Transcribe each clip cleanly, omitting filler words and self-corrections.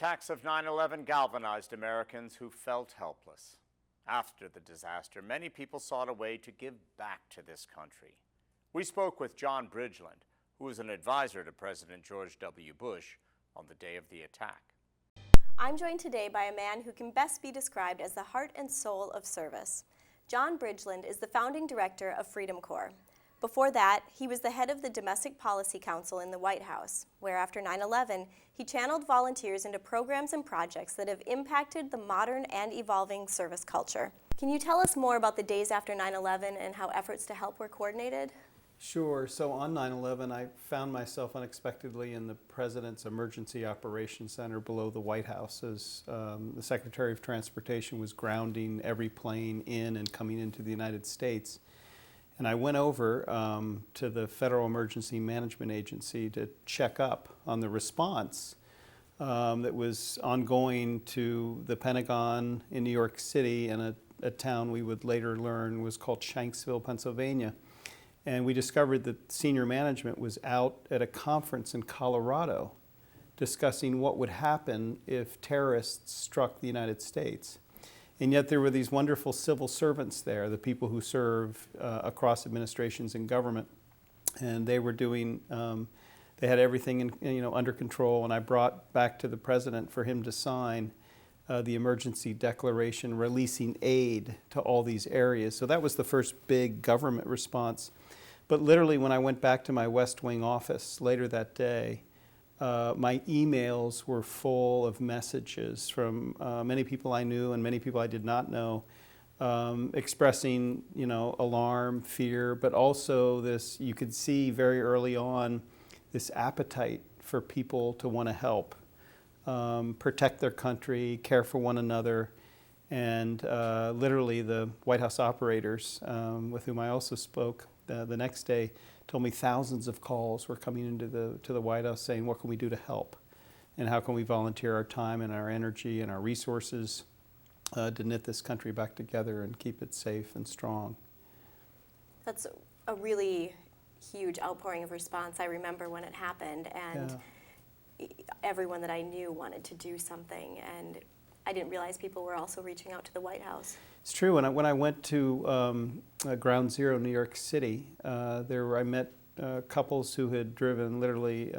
attacks of 9/11 galvanized Americans who felt helpless. After the disaster, many people sought a way to give back to this country. We spoke with John Bridgeland, who was an advisor to President George W. Bush on the day of the attack. I'm joined today by a man who can best be described as the heart and soul of service. John Bridgeland is the founding director of Freedom Corps. Before that, he was the head of the Domestic Policy Council in the White House, where after 9/11, he channeled volunteers into programs and projects that have impacted the modern and evolving service culture. Can you tell us more about the days after 9/11 and how efforts to help were coordinated? Sure. So on 9/11, I found myself unexpectedly in the President's Emergency Operations Center below the White House as the Secretary of Transportation was grounding every plane in and coming into the United States. And I went over to the Federal Emergency Management Agency to check up on the response that was ongoing to the Pentagon in New York City and a town we would later learn was called Shanksville, Pennsylvania. And we discovered that senior management was out at a conference in Colorado discussing what would happen if terrorists struck the United States. And yet there were these wonderful civil servants there, the people who serve across administrations and government, and they were doing, they had everything under control. And I brought back to the president for him to sign the emergency declaration releasing aid to all these areas. So that was the first big government response. But literally when I went back to my West Wing office later that day, my emails were full of messages from many people I knew and many people I did not know, expressing, alarm, fear, but also this, you could see very early on, this appetite for people to want to help, protect their country, care for one another. And literally the White House operators, with whom I also spoke the next day, told me thousands of calls were coming into the White House saying, what can we do to help? And how can we volunteer our time and our energy and our resources to knit this country back together and keep it safe and strong? That's a really huge outpouring of response. I remember when it happened, and everyone that I knew wanted to do something, and I didn't realize people were also reaching out to the White House. It's true. When I went to Ground Zero, New York City, I met couples who had driven literally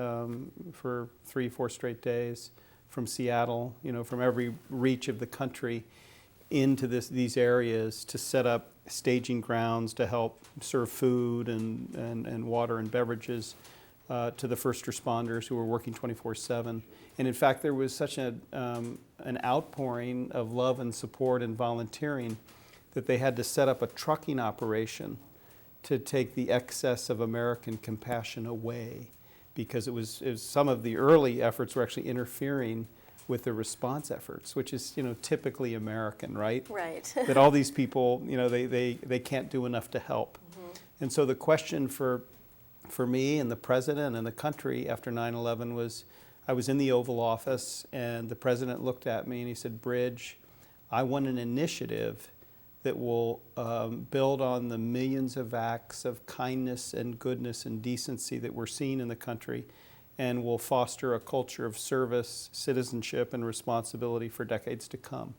for 3-4 straight days from Seattle, from every reach of the country into these areas to set up staging grounds to help serve food and water and beverages to the first responders who were working 24/7. And in fact, there was such an outpouring of love and support and volunteering that they had to set up a trucking operation to take the excess of American compassion away, because it was some of the early efforts were actually interfering with the response efforts, which is typically American, right? Right. That all these people, they can't do enough to help. Mm-hmm. And so the question for me and the president and the country after 9/11 was, I was in the Oval Office and the president looked at me and he said, Bridge, I want an initiative that will build on the millions of acts of kindness and goodness and decency that we're seeing in the country, and will foster a culture of service, citizenship, and responsibility for decades to come.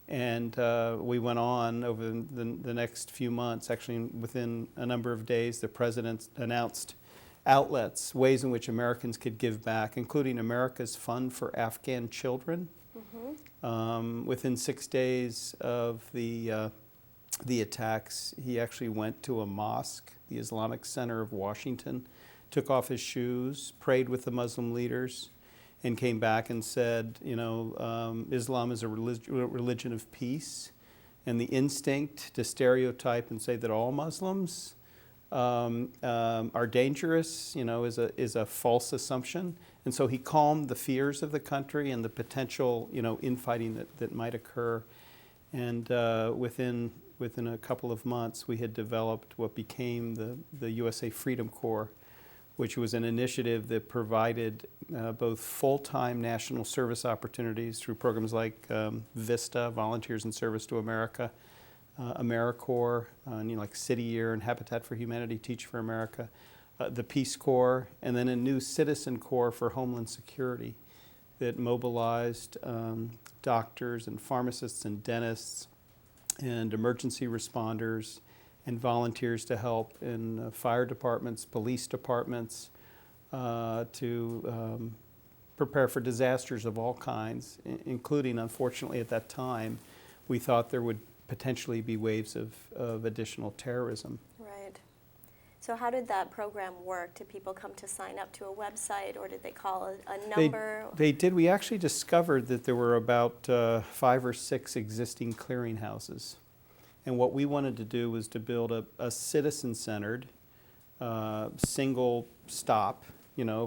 And we went on over the next few months. Actually, within a number of days, the president announced outlets, ways in which Americans could give back, including America's Fund for Afghan Children. Mm-hmm. Within 6 days of the attacks, he actually went to a mosque, the Islamic Center of Washington, took off his shoes, prayed with the Muslim leaders, and came back and said, Islam is a religion of peace, and the instinct to stereotype and say that all Muslims are dangerous, is a false assumption. And so he calmed the fears of the country and the potential, infighting that might occur. And within a couple of months, we had developed what became the USA Freedom Corps, which was an initiative that provided both full-time national service opportunities through programs like VISTA, Volunteers in Service to America, AmeriCorps, like City Year and Habitat for Humanity, Teach for America, the Peace Corps, and then a new Citizen Corps for Homeland Security. that mobilized doctors and pharmacists and dentists and emergency responders and volunteers to help in fire departments, police departments, to prepare for disasters of all kinds, including, unfortunately, at that time, we thought there would potentially be waves of additional terrorism. Right. So how did that program work? Did people come to sign up to a website, or did they call a number? They did. We actually discovered that there were about 5 or 6 existing clearinghouses. And what we wanted to do was to build a citizen-centered, single stop,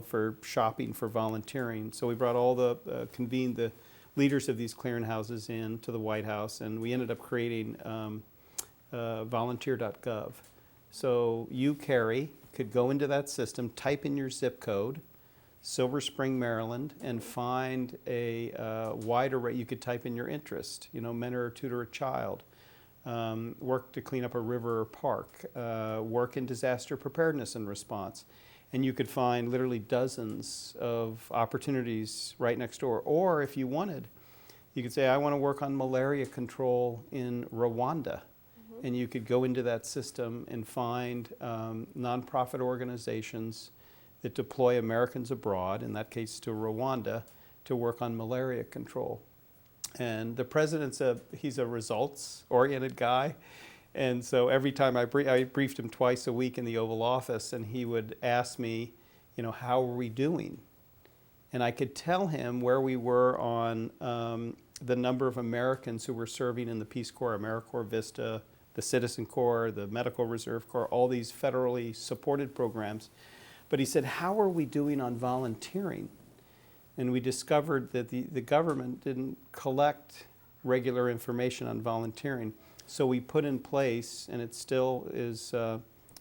for shopping, for volunteering. So we brought all convened the leaders of these clearinghouses in to the White House, and we ended up creating volunteer.gov. So you, Carrie, could go into that system, type in your zip code, Silver Spring, Maryland, and find a wide array. You could type in your interest, mentor or tutor a child, work to clean up a river or park, work in disaster preparedness and response. And you could find literally dozens of opportunities right next door. Or if you wanted, you could say, I want to work on malaria control in Rwanda. And you could go into that system and find nonprofit organizations that deploy Americans abroad, in that case to Rwanda, to work on malaria control. And the president's he's a results-oriented guy. And so every time I briefed him twice a week in the Oval Office, and he would ask me, how are we doing? And I could tell him where we were on the number of Americans who were serving in the Peace Corps, AmeriCorps Vista, the Citizen Corps, the Medical Reserve Corps, all these federally supported programs. But he said, how are we doing on volunteering? And we discovered that the government didn't collect regular information on volunteering. So we put in place, and it still is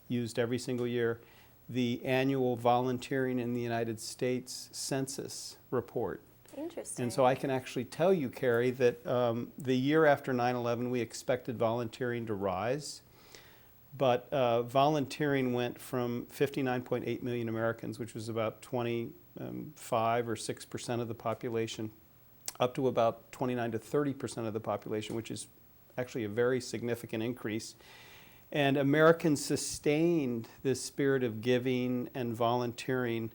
used every single year, the annual Volunteering in the United States Census report. Interesting. And so I can actually tell you, Carrie, that the year after 9/11, we expected volunteering to rise. But volunteering went from 59.8 million Americans, which was about 25 or 6% of the population, up to about 29 to 30% of the population, which is actually a very significant increase. And Americans sustained this spirit of giving and volunteering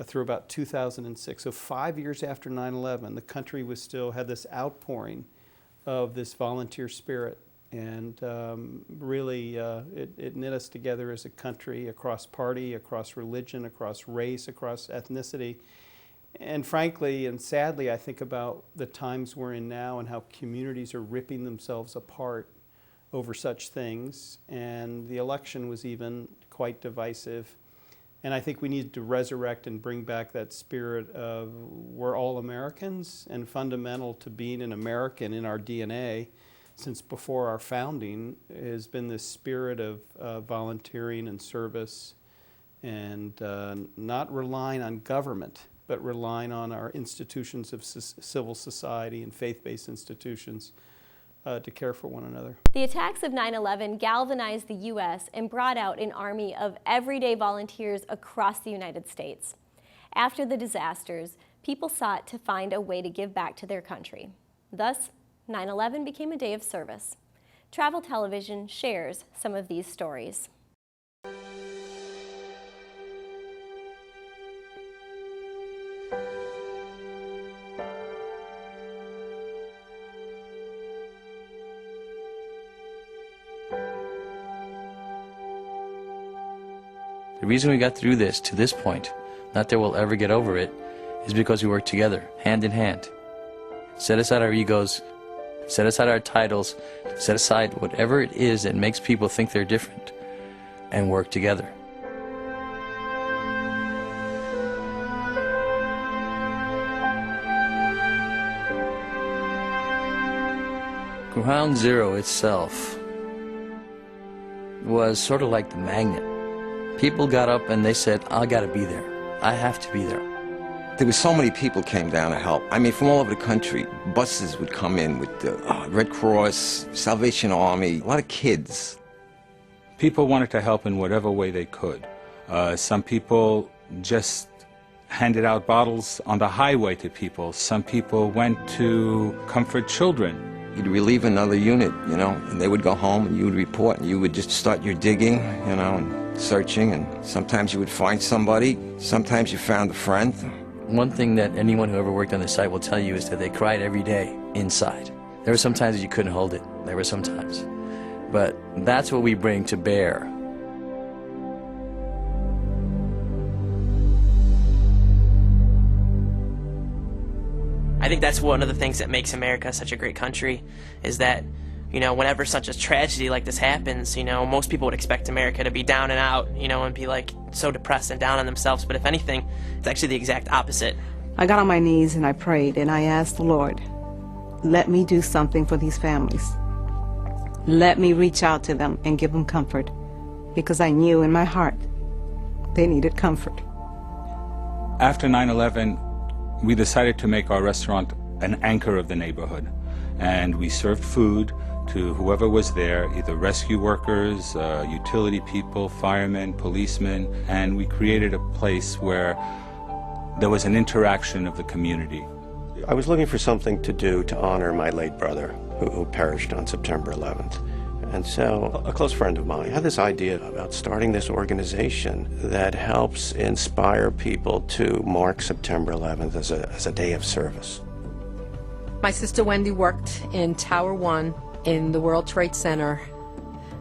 through about 2006. So 5 years after 9/11, the country was still had this outpouring of this volunteer spirit. And really, it knit us together as a country, across party, across religion, across race, across ethnicity. And frankly and sadly, I think about the times we're in now and how communities are ripping themselves apart over such things. And the election was even quite divisive. And I think we need to resurrect and bring back that spirit of we're all Americans, and fundamental to being an American in our DNA since before our founding has been this spirit of volunteering and service, and not relying on government, but relying on our institutions of civil society and faith-based institutions to care for one another. The attacks of 9/11 galvanized the U.S. and brought out an army of everyday volunteers across the United States. After the disasters, people sought to find a way to give back to their country. Thus, 9/11 became a day of service. Travel Television shares some of these stories. The reason we got through this to this point, not that we'll ever get over it, is because we work together, hand in hand. Set aside our egos, set aside our titles, set aside whatever it is that makes people think they're different, and work together. Ground Zero itself was sort of like the magnet. People got up and they said, I gotta be there. I have to be there. There were so many people came down to help. I mean, from all over the country, buses would come in with the Red Cross, Salvation Army, a lot of kids. People wanted to help in whatever way they could. Some people just handed out bottles on the highway to people. Some people went to comfort children. You'd relieve another unit, and they would go home and you would report, and you would just start your digging, and searching, and sometimes you would find somebody, sometimes you found a friend. One thing that anyone who ever worked on the site will tell you is that they cried every day inside. There were some times that you couldn't hold it. There were some times. But that's what we bring to bear. I think that's one of the things that makes America such a great country, is that, whenever such a tragedy like this happens, most people would expect America to be down and out, and be like so depressed and down on themselves. But if anything, it's actually the exact opposite. I got on my knees and I prayed and I asked the Lord, let me do something for these families. Let me reach out to them and give them comfort, because I knew in my heart they needed comfort. After 9/11, we decided to make our restaurant an anchor of the neighborhood, and we served food to whoever was there, either rescue workers, utility people, firemen, policemen, and we created a place where there was an interaction of the community. I was looking for something to do to honor my late brother who perished on September 11th. And so a close friend of mine had this idea about starting this organization that helps inspire people to mark September 11th as a day of service. My sister Wendy worked in Tower 1 in the World Trade Center,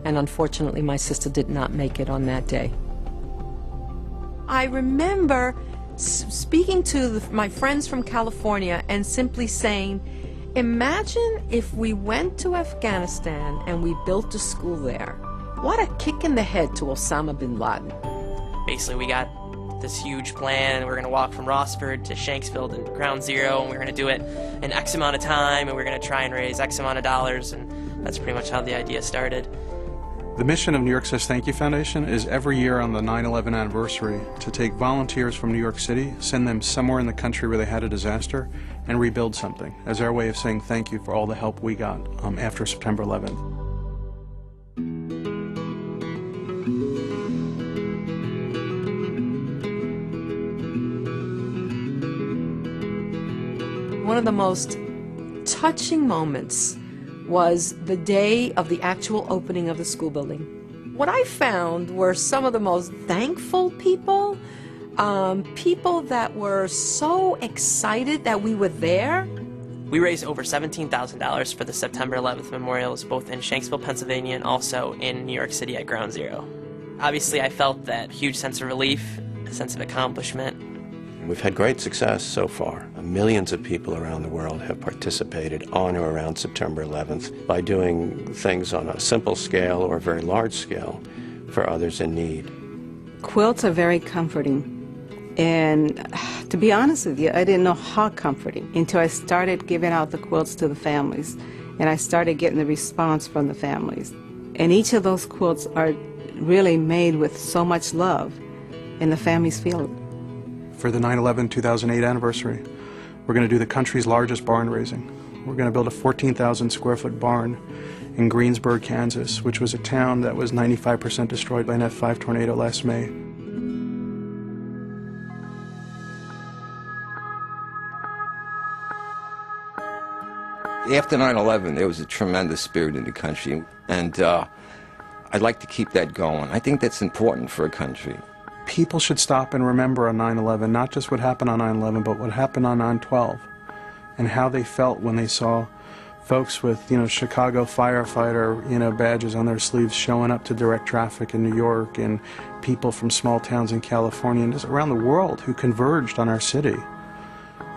and unfortunately my sister did not make it on that day. I remember speaking to my friends from California and simply saying, imagine if we went to Afghanistan and we built a school there. What a kick in the head to Osama bin Laden. Basically, we got this huge plan, and we're going to walk from Rossford to Shanksville to Ground Zero, and we're going to do it in X amount of time, and we're going to try and raise X amount of dollars, and that's pretty much how the idea started. The mission of New York Says Thank You Foundation is every year on the 9/11 anniversary to take volunteers from New York City, send them somewhere in the country where they had a disaster, and rebuild something as our way of saying thank you for all the help we got after September 11th. One of the most touching moments was the day of the actual opening of the school building. What I found were some of the most thankful people, people that were so excited that we were there. We raised over $17,000 for the September 11th memorials, both in Shanksville, Pennsylvania, and also in New York City at Ground Zero. Obviously, I felt that huge sense of relief, a sense of accomplishment. We've had great success so far. Millions of people around the world have participated on or around September 11th by doing things on a simple scale or a very large scale for others in need. Quilts are very comforting. And to be honest with you, I didn't know how comforting until I started giving out the quilts to the families, and I started getting the response from the families. And each of those quilts are really made with so much love, and the families feel it. For the 9/11-2008 anniversary, we're going to do the country's largest barn raising. We're going to build a 14,000 square foot barn in Greensburg, Kansas, which was a town that was 95% destroyed by an F5 tornado last May. After 9/11, there was a tremendous spirit in the country, and I'd like to keep that going. I think that's important for a country. People should stop and remember on 9/11, not just what happened on 9/11, but what happened on 9/12, and how they felt when they saw folks with, Chicago firefighter, badges on their sleeves showing up to direct traffic in New York, and people from small towns in California and just around the world who converged on our city.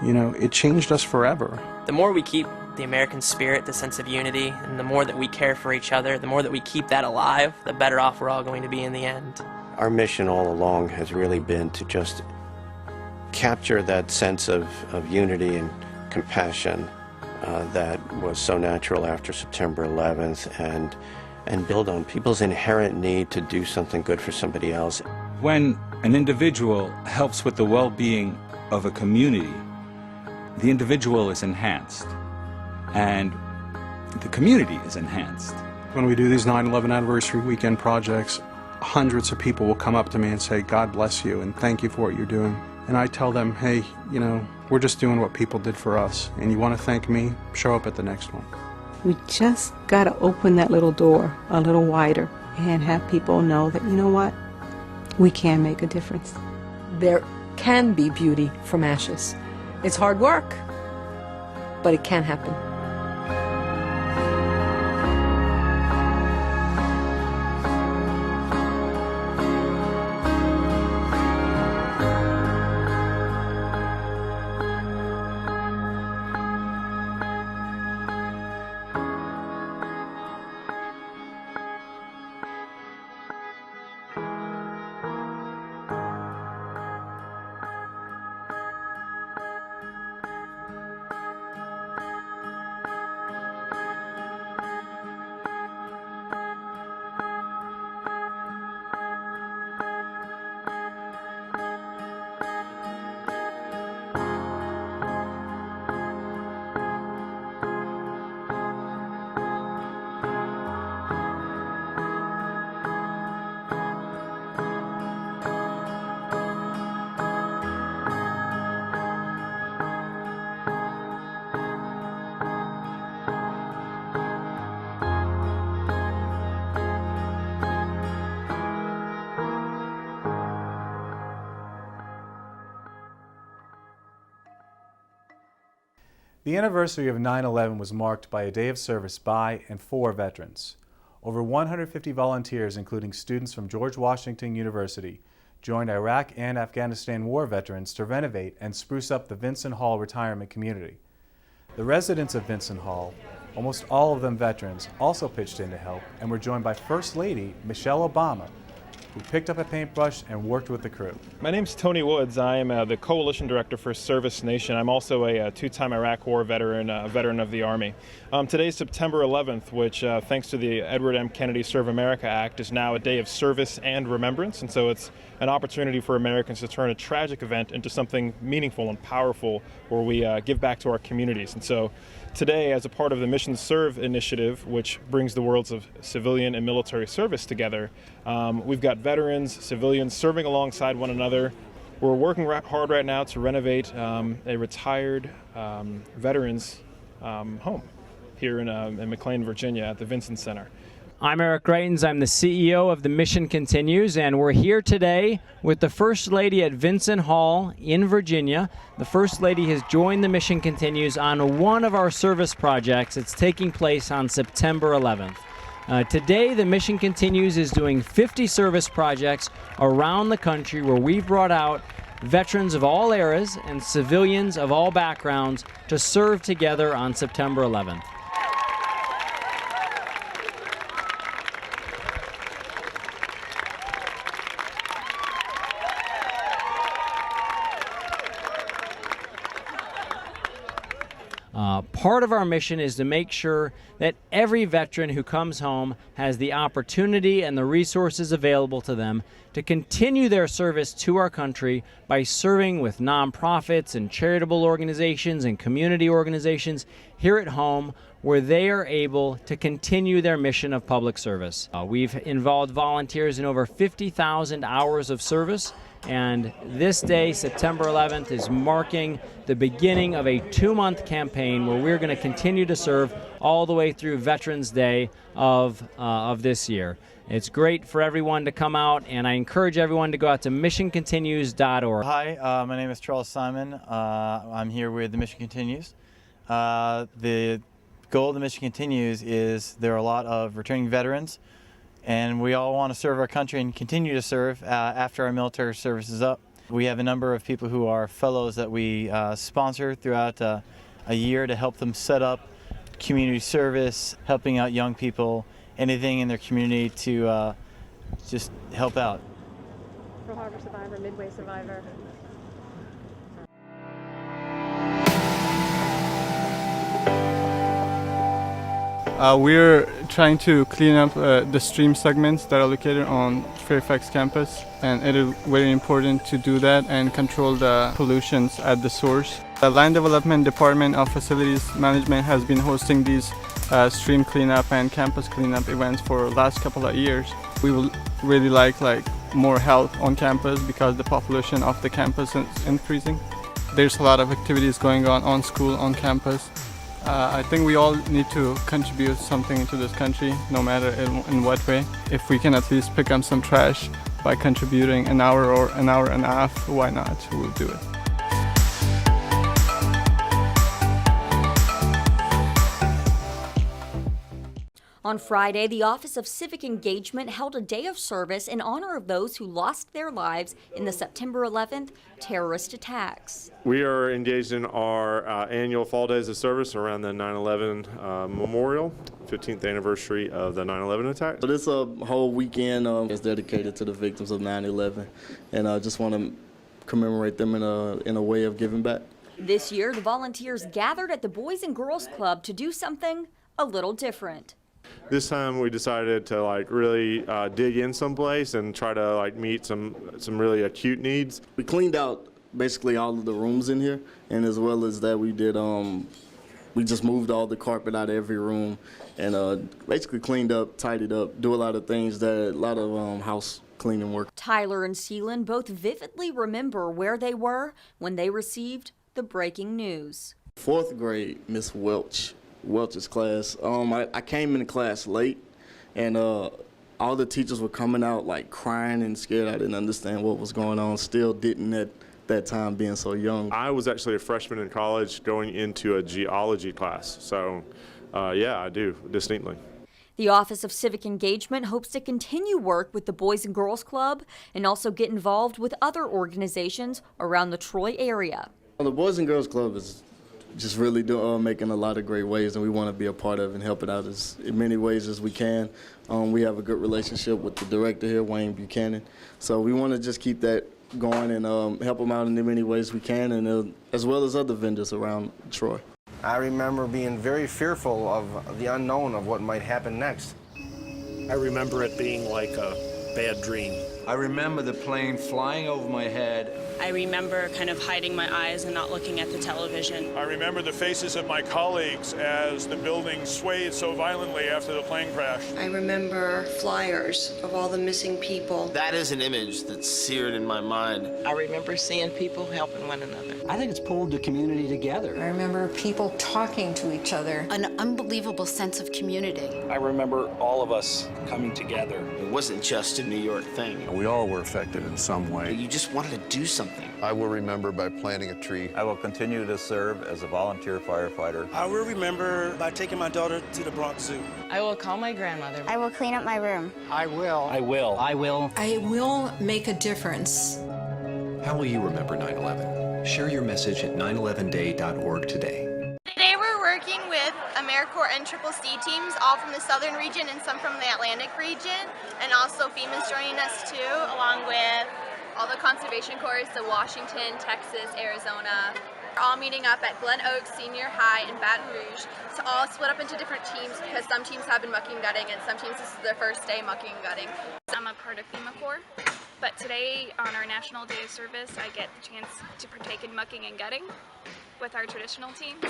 It changed us forever. The more we keep the American spirit, the sense of unity, and the more that we care for each other, the more that we keep that alive, the better off we're all going to be in the end. Our mission all along has really been to just capture that sense of unity and compassion that was so natural after September 11th, and build on people's inherent need to do something good for somebody else. When an individual helps with the well-being of a community, the individual is enhanced, and the community is enhanced. When we do these 9/11 anniversary weekend projects, hundreds of people will come up to me and say, God bless you and thank you for what you're doing. and I tell them, hey, you know, we're just doing what people did for us, and you want to thank me, show up at the next one. We just got to open that little door a little wider and have people know that, you know what, we can make a difference. There can be beauty from ashes. It's hard work, but it can happen. The anniversary of 9/11 was marked by a day of service by and for veterans. Over 150 volunteers, including students from George Washington University, joined Iraq and Afghanistan war veterans to renovate and spruce up the Vinson Hall retirement community. The residents of Vinson Hall, almost all of them veterans, also pitched in to help and were joined by First Lady Michelle Obama, who picked up a paintbrush and worked with the crew. My name's Tony Woods. I am the Coalition Director for Service Nation. I'm also a two-time Iraq War veteran, veteran of the Army. Today's September 11th, which thanks to the Edward M. Kennedy Serve America Act, is now a day of service and remembrance, and so it's an opportunity for Americans to turn a tragic event into something meaningful and powerful where we give back to our communities. And so today, as a part of the Mission Serve initiative, which brings the worlds of civilian and military service together, we've got veterans, civilians serving alongside one another. We're working hard right now to renovate a retired veterans home here in McLean, Virginia at the Vinson Center. I'm Eric Greitens. I'm the CEO of The Mission Continues, and we're here today with the First Lady at Vinson Hall in Virginia. The First Lady has joined The Mission Continues on one of our service projects. It's taking place on September 11th. Today, The Mission Continues is doing 50 service projects around the country where we've brought out veterans of all eras and civilians of all backgrounds to serve together on September 11th. Part of our mission is to make sure that every veteran who comes home has the opportunity and the resources available to them to continue their service to our country by serving with nonprofits and charitable organizations and community organizations here at home where they are able to continue their mission of public service. We've involved volunteers in over 50,000 hours of service, and this day, September 11th, is marking the beginning of a 2-month campaign where we're going to continue to serve all the way through Veterans Day of this year. It's great for everyone to come out, and I encourage everyone to go out to missioncontinues.org. Hi, my name is Charles Simon. I'm here with The Mission Continues. The goal of The Mission Continues is there are a lot of returning veterans, and we all want to serve our country and continue to serve after our military service is up. We have a number of people who are fellows that we sponsor throughout a year to help them set up community service, helping out young people, anything in their community to just help out. Pearl Harbor survivor, Midway survivor. We're trying to clean up the stream segments that are located on Fairfax campus, and it is very important to do that and control the pollutions at the source. The Land Development Department of Facilities Management has been hosting these stream cleanup and campus cleanup events for the last couple of years. We would really like more help on campus because the population of the campus is increasing. There's a lot of activities going on school, on campus. I think we all need to contribute something into this country, no matter in what way. If we can at least pick up some trash by contributing an hour or an hour and a half, why not? We'll do it. On Friday, the Office of Civic Engagement held a day of service in honor of those who lost their lives in the September 11th terrorist attacks. We are engaged in our annual Fall Days of Service around the 9/11 memorial, 15th anniversary of the 9/11 attack. So this whole weekend is dedicated to the victims of 9/11, and I just want to commemorate them in a way of giving back. This year, the volunteers gathered at the Boys and Girls Club to do something a little different. This time we decided to really dig in someplace and try to meet some really acute needs. We cleaned out basically all of the rooms in here, and as well as that we did we just moved all the carpet out of every room and basically cleaned up, tidied up, do a lot of things a lot of house cleaning work. Tyler and Seelan both vividly remember where they were when they received the breaking news. 4th grade, Miss Welch's class. I came into class late, and all the teachers were coming out crying and scared. I didn't understand what was going on. Still didn't at that time, being so young. I was actually a freshman in college going into a geology class, so yeah, I do distinctly. The Office of Civic Engagement hopes to continue work with the Boys and Girls Club and also get involved with other organizations around the Troy area. Well, the Boys and Girls Club is just really making a lot of great ways, and we want to be a part of and help it out in many ways as we can. We have a good relationship with the director here, Wayne Buchanan, so we want to just keep that going and help them out in the many ways we can, and as well as other vendors around Troy. I remember being very fearful of the unknown of what might happen next. I remember it being like a bad dream. I remember the plane flying over my head. I remember kind of hiding my eyes and not looking at the television. I remember the faces of my colleagues as the building swayed so violently after the plane crash. I remember flyers of all the missing people. That is an image that's seared in my mind. I remember seeing people helping one another. I think it's pulled the community together. I remember people talking to each other. An unbelievable sense of community. I remember all of us coming together. It wasn't just a New York thing. We all were affected in some way. You just wanted to do something. I will remember by planting a tree. I will continue to serve as a volunteer firefighter. I will remember by taking my daughter to the Bronx Zoo. I will call my grandmother. I will clean up my room. I will. I will. I will. I will make a difference. How will you remember 9/11? Share your message at 911day.org today. Today we're working with AmeriCorps and CCC teams, all from the southern region and some from the Atlantic region, and also FEMA's joining us too, along with all the conservation corps, so Washington, Texas, Arizona. We're all meeting up at Glen Oaks Senior High in Baton Rouge to all split up into different teams because some teams have been mucking and gutting and some teams this is their first day mucking and gutting. I'm a part of FEMA Corps, but today on our National Day of Service I get the chance to partake in mucking and gutting with our traditional teams.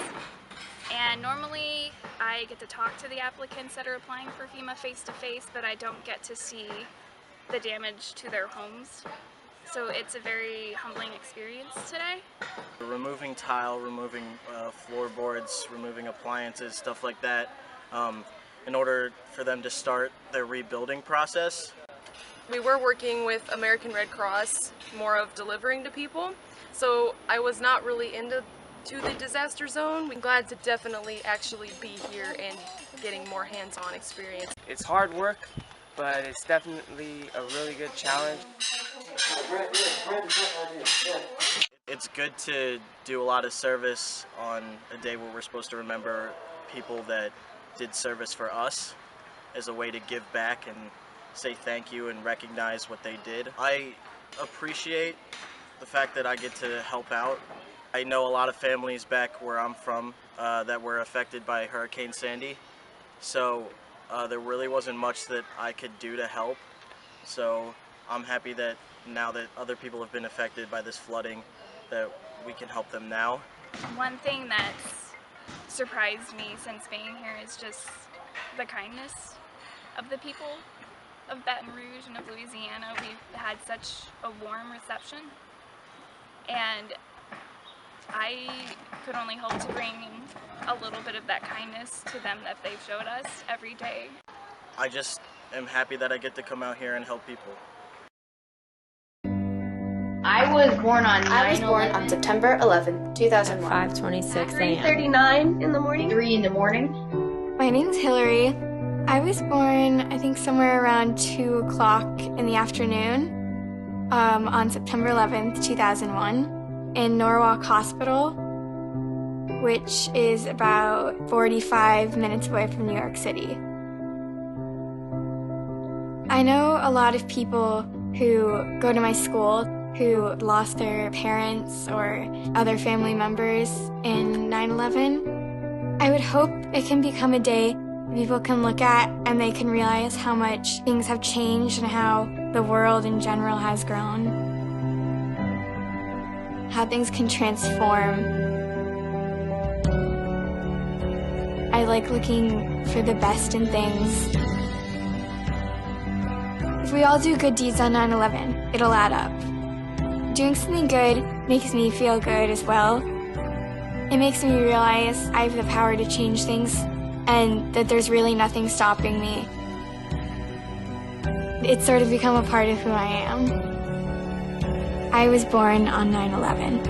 And normally I get to talk to the applicants that are applying for FEMA face to face, but I don't get to see the damage to their homes. So it's a very humbling experience today. Removing tile, removing floorboards, removing appliances, stuff like that, in order for them to start their rebuilding process. We were working with American Red Cross, more of delivering to people, so I was not really into the disaster zone. I'm glad to definitely actually be here and getting more hands-on experience. It's hard work, but it's definitely a really good challenge. It's good to do a lot of service on a day where we're supposed to remember people that did service for us as a way to give back and say thank you and recognize what they did. I appreciate the fact that I get to help out. I know a lot of families back where I'm from that were affected by Hurricane Sandy, so there really wasn't much that I could do to help. So I'm happy that now that other people have been affected by this flooding, that we can help them now. One thing that's surprised me since being here is just the kindness of the people of Baton Rouge and of Louisiana, we've had such a warm reception, and I could only hope to bring a little bit of that kindness to them that they've showed us every day. I just am happy that I get to come out here and help people. I was born on September 11th, 2001. 5:26 a.m. 3:39 in the morning. 3 in the morning. My name's Hillary. I was born, I think, somewhere around 2 o'clock in the afternoon on September 11th, 2001 in Norwalk Hospital, which is about 45 minutes away from New York City. I know a lot of people who go to my school who lost their parents or other family members in 9/11. I would hope it can become a day people can look at and they can realize how much things have changed and how the world in general has grown. How things can transform. I like looking for the best in things. If we all do good deeds on 9/11, it'll add up. Doing something good makes me feel good as well. It makes me realize I have the power to change things and that there's really nothing stopping me. It's sort of become a part of who I am. I was born on 9/11.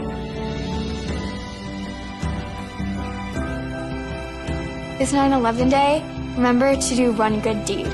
This 9/11 day, remember to do one good deed.